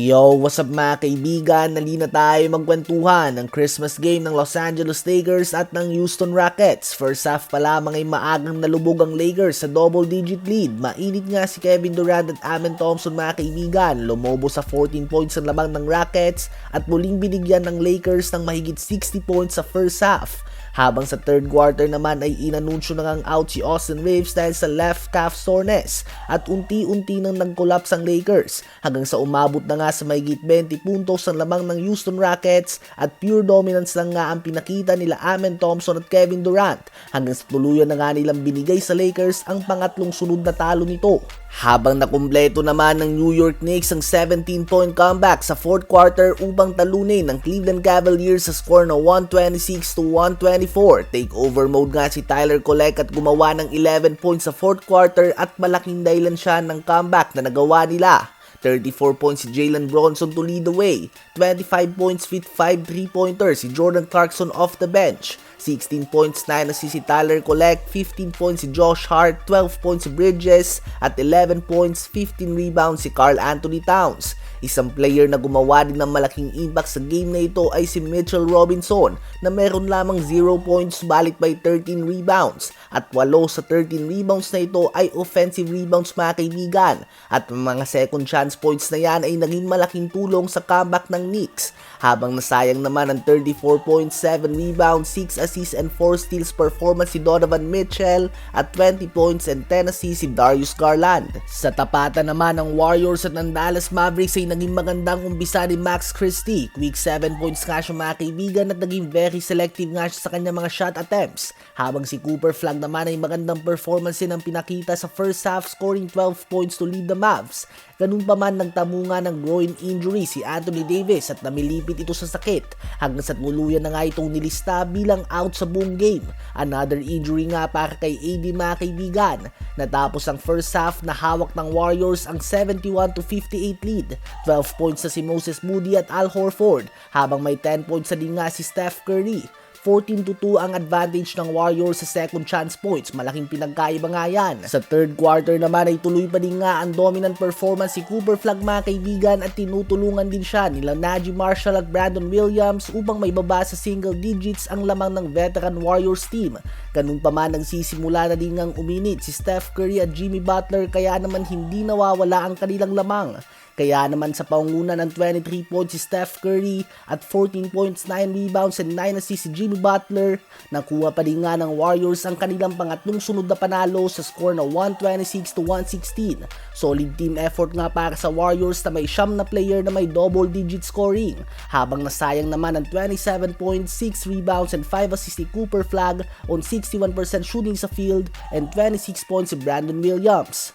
Yo, what's up mga kaibigan? Nali na tayo magkwentuhan ng Christmas game ng Los Angeles Lakers at ng Houston Rockets. First half pa lamang ay maagang nalubog ang Lakers sa double-digit lead. Mainit nga si Kevin Durant at Amen Thompson mga kaibigan. Lumobo sa 14 points ang lamang ng Rockets at muling binigyan ng Lakers ng mahigit 60 points sa first half. Habang sa third quarter naman ay inanunsyo na ngang out si Austin Reaves dahil sa left calf soreness at unti-unti nang nag-collapse ang Lakers hanggang sa umabot na nga sa mahigit 20 puntos ang lamang ng Houston Rockets at pure dominance lang nga ang pinakita nila Amen Thompson at Kevin Durant hanggang sa tuluyan na nga nilang binigay sa Lakers ang pangatlong sunod na talo nito. Habang nakumpleto naman ng New York Knicks ang 17-point comeback sa fourth quarter upang talunin ng Cleveland Cavaliers sa score na 126-124. Takeover mode nga si Tyler Kolek at gumawa ng 11 points sa fourth quarter at malaking dahilan siya ng comeback na nagawa nila. 34 points si Jalen Bronson to lead the way, 25 points with 5 3-pointers si Jordan Clarkson off the bench, 16 points, 9 assists si Tyler Kolek, 15 points si Josh Hart, 12 points si Bridges, at 11 points, 15 rebounds si Karl Anthony Towns. Isang player na gumawa din ng malaking impact sa game na ito ay si Mitchell Robinson na meron lamang 0 points balit by 13 rebounds at 8 sa 13 rebounds na ito ay offensive rebounds mga kaibigan at mga second chance points na yan ay naging malaking tulong sa comeback ng Knicks habang nasayang naman ang 34.7 rebounds, 6 assists and 4 steals performance si Donovan Mitchell at 20 points and 10 assists si Darius Garland. Sa tapatan naman ng Warriors at ng Dallas Mavericks ay naging magandang umpisa ni Max Christie. Quick 7 points nga siya mga kaibigan at naging very selective nga siya sa kanyang mga shot attempts. Habang si Cooper Flag naman ay magandang performance din ang pinakita sa first half scoring 12 points to lead the Mavs. Ganun pa man nagtamo nga ng groin injury si Anthony Davis at namilipit ito sa sakit hanggang sa tuluyan na nga itong nilista bilang out sa buong game. Another injury nga para kay AD mga kaibigan. Natapos ang first half na hawak ng Warriors ang 71-58 lead. 12 points na si Moses Moody at Al Horford habang may 10 points na din nga si Steph Curry. 14-2 ang advantage ng Warriors sa second chance points. Malaking pinagkaiba nga yan. Sa third quarter naman ay tuloy pa din nga ang dominant performance si Cooper Flag mga kaibigan at tinutulungan din siya nila Najee Marshall at Brandon Williams upang may baba sa single digits ang lamang ng veteran Warriors team. Ganun pa man nagsisimula na din ngang uminit si Steph Curry at Jimmy Butler kaya naman hindi nawawala ang kanilang lamang. Kaya naman sa paunguna ng 23 points si Steph Curry at 14 points, 9 rebounds and 9 assists si Jimmy Butler, nakuha pa din nga ng Warriors ang kanilang pangatlong sunod na panalo sa score na 126-116. Solid team effort nga para sa Warriors na may siyam na player na may double digit scoring, habang nasayang naman ang 27 points, 6 rebounds and 5 assists si Cooper Flag on 61% shooting sa field and 26 points si Brandon Williams.